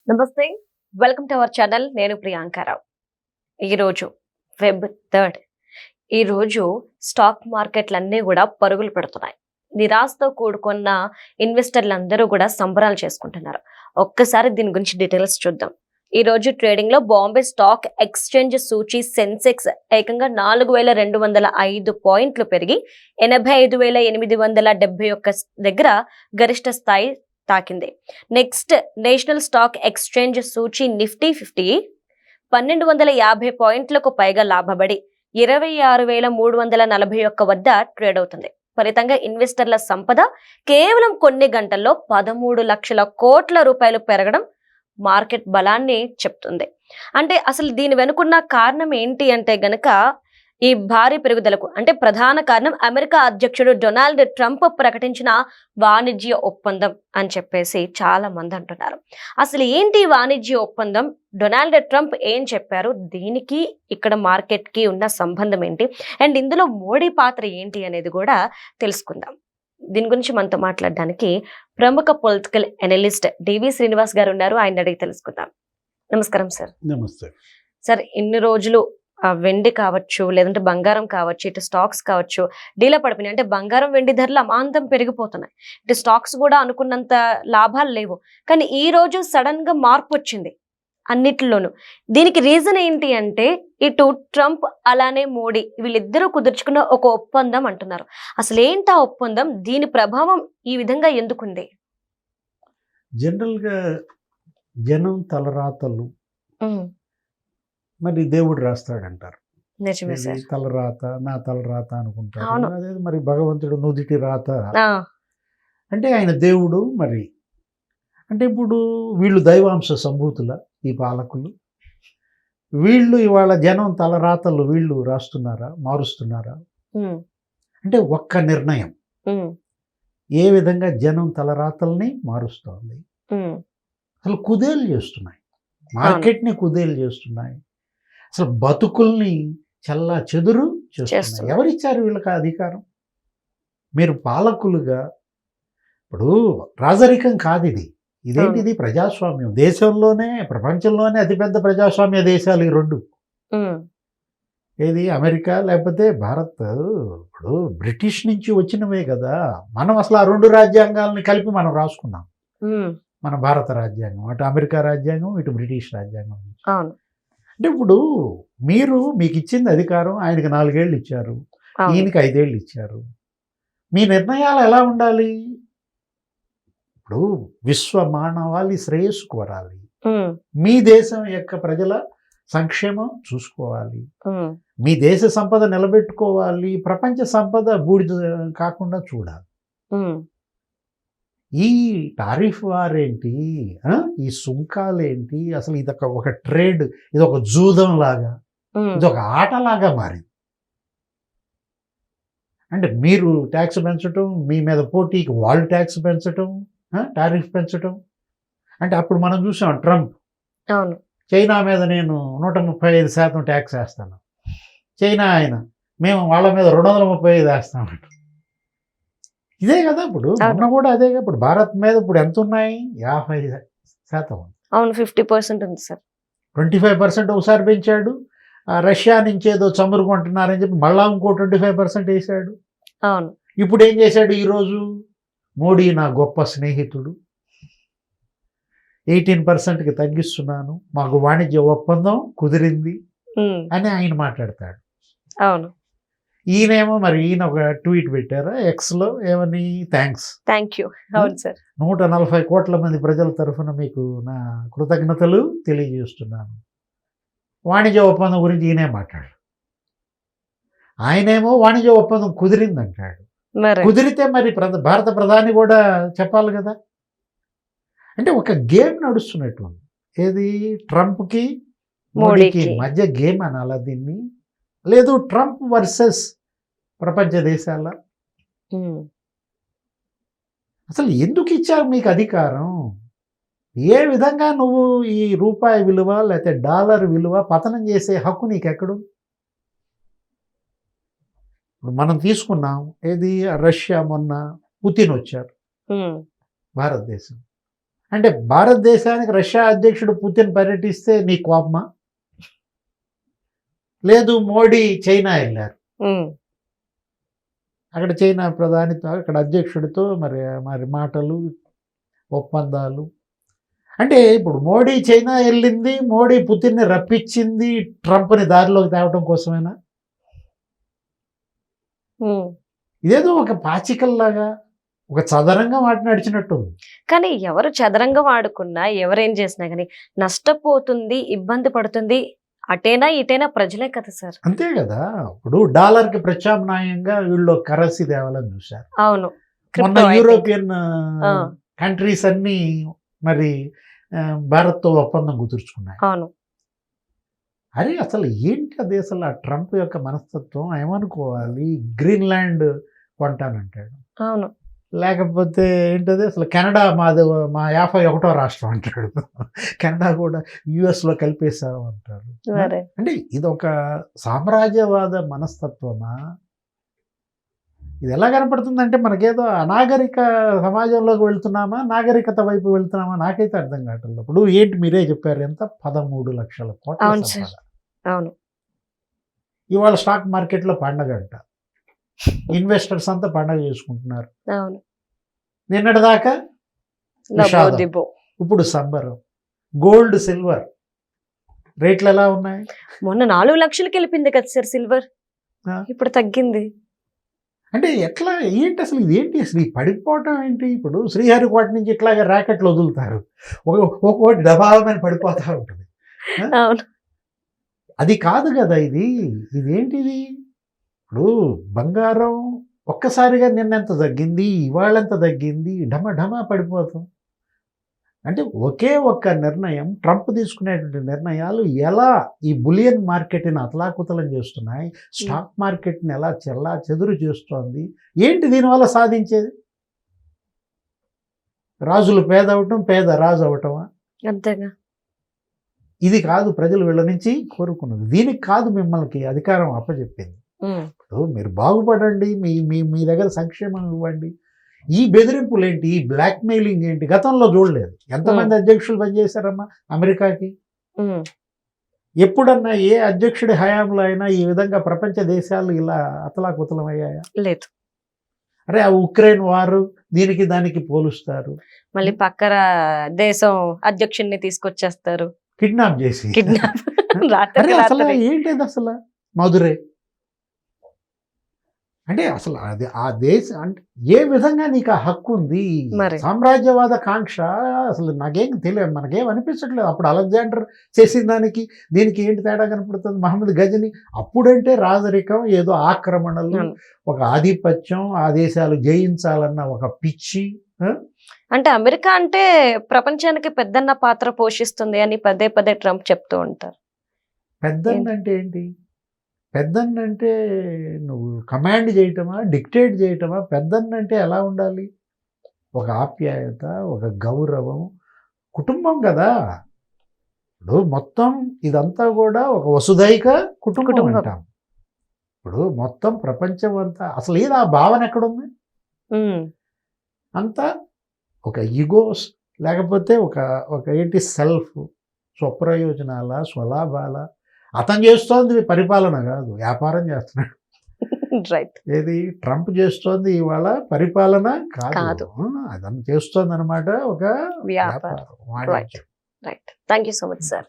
నమస్తే, welcome to our channel. నేను ప్రియాంకారావు. ఈరోజు Feb 3. ఈరోజు స్టాక్ మార్కెట్లన్నీ కూడా పరుగులు పెడుతున్నాయి. నిరాశతో కూడుకున్న ఇన్వెస్టర్లందరూ కూడా సంబరాలు చేసుకుంటున్నారు. ఒక్కసారి దీని గురించి డీటెయిల్స్ చూద్దాం. ఈ రోజు ట్రేడింగ్ లో బాంబే స్టాక్ ఎక్స్చేంజ్ సూచీ సెన్సెక్స్ ఏకంగా 4205 పాయింట్లు పెరిగి 85,871 దగ్గర గరిష్ట స్థాయి తాకింది. నెక్స్ట్ నేషనల్ స్టాక్ ఎక్స్చేంజ్ సూచీ నిఫ్టీ 50 1250 పాయింట్లకు పైగా లాభపడి 26,341 వద్ద ట్రేడ్ అవుతుంది. ఫలితంగా ఇన్వెస్టర్ల సంపద కేవలం కొన్ని గంటల్లో 13 లక్షల కోట్ల రూపాయలు పెరగడం మార్కెట్ బలాన్ని చెప్తుంది. అంటే అసలు దీని వెనుకున్న కారణం ఏంటి అంటే గనక ఈ భారీ పెరుగుదలకు అంటే ప్రధాన కారణం అమెరికా అధ్యక్షుడు డొనాల్డ్ ట్రంప్ ప్రకటించిన వాణిజ్య ఒప్పందం అని చెప్పేసి చాలా మంది అంటున్నారు. అసలు ఏంటి వాణిజ్య ఒప్పందం? డొనాల్డ్ ట్రంప్ ఏం చెప్పారు? దీనికి ఇక్కడ మార్కెట్ కి ఉన్న సంబంధం ఏంటి? అండ్ ఇందులో మోడీ పాత్ర ఏంటి అనేది కూడా తెలుసుకుందాం. దీని గురించి మనతో మాట్లాడడానికి ప్రముఖ పొలిటికల్ అనలిస్ట్ డివి శ్రీనివాస్ గారు ఉన్నారు. ఆయన అడిగి తెలుసుకుందాం. నమస్కారం సార్. నమస్తే సార్, ఇన్ని రోజులు వెండి కావచ్చు, లేదంటే బంగారం కావచ్చు, ఇటు స్టాక్స్ కావచ్చు డీలా పడిపోయినాయి. అంటే బంగారం వెండి ధరలు అమాంతం పెరిగిపోతున్నాయి. ఇటు స్టాక్స్ కూడా అనుకున్నంత లాభాలు లేవు. కానీ ఈ రోజు సడన్ గా మార్పు వచ్చింది అన్నిటిలోనూ. దీనికి రీజన్ ఏంటి అంటే ఇటు ట్రంప్ అలానే మోడీ వీళ్ళిద్దరూ కుదుర్చుకున్న ఒక ఒప్పందం అంటున్నారు. అసలు ఏంటి ఆ ఒప్పందం? దీని ప్రభావం ఈ విధంగా ఎందుకుంది? జనరల్గా జనం తలరాతలు మరి దేవుడు రాస్తాడంటారు. నిజమే సార్. తలరాత నా తలరాత అనుకుంటారు. అవును. అదే మరి భగవంతుడు నుదిటి రాత ఆ, అంటే ఆయన దేవుడు. మరి అంటే ఇప్పుడు వీళ్ళు దైవాంశ సంభూతుల ఈ పాలకులు, వీళ్ళు ఇవాళ జనం తలరాతలు వీళ్ళు రాస్తున్నారా, మారుస్తున్నారా? ఉమ్, అంటే ఒక్క నిర్ణయం ఉమ్, ఏ విధంగా జనం తలరాతల్ని మారుస్తోంది. ఉమ్, అసలు కుదేలు చేస్తున్నాయి, మార్కెట్ని కుదేలు చేస్తున్నాయి, అసలు బతుకుల్ని చల్లా చెదురు చేస్తున్నాయి. చేస్తున్నాయి. ఎవరిచ్చారు వీళ్ళకి ఆ అధికారం? మీరు పాలకులుగా, ఇప్పుడు రాజరికం కాదు ఇది. ఇదేంటిది? ప్రజాస్వామ్యం. దేశంలోనే ప్రపంచంలోనే అతిపెద్ద ప్రజాస్వామ్య దేశాలు ఈ రెండు. ఉమ్, ఏది అమెరికా లేకపోతే భారత్. ఇప్పుడు బ్రిటిష్ నుంచి వచ్చినవే కదా. మనం అసలు ఆ రెండు రాజ్యాంగాలని కలిపి మనం రాసుకున్నాం. ఉమ్, మన భారత రాజ్యాంగం, అటు అమెరికా రాజ్యాంగం, ఇటు బ్రిటిష్ రాజ్యాంగం. అవును, అంటే ఇప్పుడు మీకు ఇచ్చింది అధికారం, ఆయనకి 4 ఏళ్ళు ఇచ్చారు, అవును. ఈయనకి 5 ఏళ్ళు ఇచ్చారు. మీ నిర్ణయాలు ఎలా ఉండాలి? ఇప్పుడు విశ్వ మానవాళి శ్రేయస్సు కోరాలి, ఉమ్, మీ దేశం యొక్క ప్రజల సంక్షేమం చూసుకోవాలి, ఉమ్, మీ దేశ సంపద నిలబెట్టుకోవాలి, ప్రపంచ సంపద బూడిద కాకుండా చూడాలి. ఉమ్, ఈ టారిఫ్ వార్ ఏంటి, ఈ సుంకాలేంటి? అసలు ఇది ఒక ట్రేడ్, ఇది ఒక జూదం లాగా, ఉమ్, ఇది ఒక ఆటలాగా మారింది. అంటే మీరు ట్యాక్స్ పెంచడం, మీ మీద పోటీకి వాళ్ళు ట్యాక్స్ పెంచడం, టారిఫ్ పెంచడం. అంటే అప్పుడు మనం చూసాం ట్రంప్ అవును, చైనా మీద నేను 135% ట్యాక్స్ వేస్తాను, చైనా ఆయన మేము వాళ్ళ మీద 235 వేస్తామంట. ఇదే కదా ఇప్పుడు మొన్న కూడా అదే. ఇప్పుడు భారత్ మీద ఇప్పుడు ఎంత ఉన్నాయి? 50% ఉంది. అవును, 50% ఉంది సార్. 25% ఒకసారి పెంచాడు. రష్యా నుంచి ఏదో చమురుకుంటున్నారని చెప్పి మళ్ళా ఇంకో 25% వేసాడు. అవును, ఇప్పుడు ఏం చేశాడు? ఈరోజు మోడీ నా గొప్ప స్నేహితుడు, 18%కి తగ్గిస్తున్నాను, మాకు వాణిజ్య ఒప్పందం కుదిరింది ఉమ్, అని ఆయన మాట్లాడతాడు. అవును. ఈయనేమో మరి ఈయన ఒక ట్వీట్ పెట్టారా ఎక్స్లో, ఏమని? Thanks, thank you. అవును సార్. 140 కోట్ల మంది ప్రజల తరఫున మీకు నా కృతజ్ఞతలు తెలియజేస్తున్నాను. వాణిజ్య ఒప్పందం గురించి ఈయనే మాట్లాడు. ఆయనేమో వాణిజ్య ఒప్పందం కుదిరిందంటాడు. మరి కుదిరితే మరి భారత ప్రధాని కూడా చెప్పాలి కదా. అంటే ఒక గేమ్ నడుస్తున్నట్టుంది. ఏది? ట్రంప్కి మోడీకి మధ్య గేమ్ అనాలా దీన్ని? లేదు ట్రంప్ వర్సెస్ ప్రపంచ దేశాల. ఉమ్, అసలు ఎందుకు ఇచ్చారు మీకు అధికారం? ఏ విధంగా నువ్వు ఈ రూపాయి విలువ లేకపోతే డాలర్ విలువ పతనం చేసే హక్కు నీకెక్కడు? ఇప్పుడు మనం తీసుకున్నాం ఏది? రష్యా మొన్న పుతిన్ వచ్చారు ఉమ్, భారతదేశం. అంటే భారతదేశానికి రష్యా అధ్యక్షుడు పుతిన్ పర్యటిస్తే నీ కోపమా? లేదు, మోడీ చైనా వెళ్ళారు, ఉమ్, అక్కడ చైనా ప్రధానితో అక్కడ అధ్యక్షుడితో మరి మరి మాటలు ఒప్పందాలు. అంటే ఇప్పుడు మోడీ చైనా వెళ్ళింది, మోడీ పుతిన్ని రప్పించింది ట్రంప్ని దారిలోకి తేవటం కోసమేనా? ఉమ్. ఇదేదో ఒక పాచికల్లాగా ఒక చదరంగా మాట నడిచినట్టుంది. కానీ ఎవరు చదరంగం ఆడుకున్నా ఎవరేం చేసినా కానీ నష్టపోతుంది, ఇబ్బంది పడుతుంది అటేనా ఇటేనా ప్రజలే కదా సార్. అంతే కదా. ఇప్పుడు డాలర్కి ప్రత్యామ్నాయంగా వీళ్ళు కరెన్సీ తేవాలని చూశారు. అవును, మొన్న crypto, I think. యూరోపియన్ ఆ, కంట్రీస్ అన్ని మరి భారత్తో ఒప్పందం కుదుర్చుకున్నాయి. అవును. అరే అసలు ఏంటి అది? అసలు ఆ ట్రంప్ యొక్క మనస్తత్వం ఏమనుకోవాలి? గ్రీన్లాండ్ కొంటానంటాడు, అవును. లేకపోతే ఏంటది అసలు కెనడా మాది మా 51వ రాష్ట్రం అంటాడు. కెనడా కూడా యుఎస్లో కలిపేశారు అంటారు. మరే. అంటే ఇది ఒక సామ్రాజ్యవాద మనస్తత్వమా? ఇది ఎలా కనపడుతుందంటే మనకేదో అనాగరిక సమాజంలోకి వెళ్తున్నామా, నాగరికత వైపు వెళ్తున్నామా నాకైతే అర్థం కావట్లేదు. ఇప్పుడు ఏంటి మీరే చెప్పారు, ఎంత 13 లక్షల కోట్ల అవును సార్. సంపద. అవును. ఇవాళ స్టాక్ మార్కెట్లో పండగ అంట, ఇన్వెస్టర్స్ అంతా పండగ చేసుకుంటున్నారు. అవును. నిన్నటిదాకా లబో విషాదం, దిబో. ఇప్పుడు సంబరం. గోల్డ్ సిల్వర్ రేట్లు ఎలా ఉన్నాయి? మొన్న 4 లక్షలకి వెళ్ళిపోయింది కదా సార్ సిల్వర్, ఆ. ఇప్పుడు తగ్గింది. అంటే ఎట్లా ఏంటి అసలు ఇదేంటి అసలు ఈ పడిపోవటం ఏంటి? ఇప్పుడు శ్రీహరికోట నుంచి ఇట్లాగే ర్యాకెట్లు వదులుతారు, ఒక్కొక్కటి దబావమని పడిపోతూ ఉంటుంది. అవును. అది కాదు కదా ఇది. ఇదేంటిది? ఇప్పుడు బంగారం ఒక్కసారిగా నిన్నెంత తగ్గింది, ఇవాళ ఎంత తగ్గింది, ఢమా పడిపోతాం. అంటే ఒకే ఒక్క నిర్ణయం, ట్రంప్ తీసుకునేటువంటి నిర్ణయాలు ఎలా ఈ బులియన్ మార్కెట్ని అతలాకుతలం చేస్తున్నాయి, స్టాక్ మార్కెట్ని ఎలా చెల్లా చెదురు చేస్తోంది. ఏంటి దీనివల్ల సాధించేది? రాజులు పేద అవటం, పేద రాజు అవటమా? అంతేగా. ఇది కాదు ప్రజలు వీళ్ళ నుంచి కోరుకున్నది. దీనికి కాదు మిమ్మల్ని అధికారం అప్పచెప్పింది. ఉమ్, ఇప్పుడు మీరు బాగుపడండి, మీ మీ మీ దగ్గర సంక్షేమం ఇవ్వండి. ఈ బెదిరింపులు ఏంటి, ఈ బ్లాక్ మెయిలింగ్ ఏంటి? గతంలో చూడలేదు. ఎంతమంది అధ్యక్షులు పనిచేశారమ్మా అమెరికాకి? ఉమ్. ఎప్పుడన్నా ఏ అధ్యక్షుడి హయాంలో అయినా ఈ విధంగా ప్రపంచ దేశాలు ఇలా అతలాకుతలం అయ్యాయా? లేదు. అరే ఆ ఉక్రెయిన్ వారు దీనికి దానికి పోలుస్తారు, మళ్ళీ పక్కన దేశం అధ్యక్షుడిని తీసుకొచ్చేస్తారు, కిడ్నాప్ చేసి. కిడ్నాప్. అరే రాత్రికి అసలు రాత్రి. ఏంటిది అసలు మధురై? అంటే అసలు అది ఆ దేశం అంటే ఏ విధంగా నీకు ఆ హక్కు ఉంది? మరి. సామ్రాజ్యవాద కాంక్ష అసలు నాకేం తెలియదు, మనకేం అనిపించట్లేదు. అప్పుడు అలెగ్జాండర్ చేసిన దానికి దీనికి ఏంటి తేడా కనపడుతుంది? మహమ్మద్ గజని అప్పుడంటే రాజరికం, ఏదో ఆక్రమణలు, అవును. ఒక ఆధిపత్యం, ఆ దేశాలు జయించాలన్న ఒక పిచ్చి. అంటే అమెరికా అంటే ప్రపంచానికి పెద్దన్న పాత్ర పోషిస్తుంది అని పదే పదే ట్రంప్ చెప్తూ ఉంటారు. పెద్దన్నంటే ఏంటి? పెద్దన్నంటే నువ్వు కమాండ్ చేయటమా, డిక్టేట్ చేయటమా? పెద్దన్నంటే ఎలా ఉండాలి? ఒక ఆప్యాయత, ఒక గౌరవం, కుటుంబం కదా. ఇప్పుడు మొత్తం ఇదంతా కూడా ఒక వసుధైక కుటుంబం కుటుంబం. అంటాం. ఇప్పుడు మొత్తం ప్రపంచం అంతా అసలు ఏది ఆ భావన ఎక్కడుంది? ఉమ్, అంతా ఒక ఈగోస్, లేకపోతే ఒక ఒక ఏంటి సెల్ఫ్, స్వప్రయోజనాల, స్వలాభాల. అతను చేస్తోంది పరిపాలన కాదు, వ్యాపారం చేస్తున్నాడు. రైట్. ఏది ట్రంప్ చేస్తోంది ఇవాళ పరిపాలన కాదు. కాదు, అతను చేస్తోంది అనమాట ఒక వ్యాపారం. వ్యాపారం, వాణిజ్యం. Right. Thank you so much sir.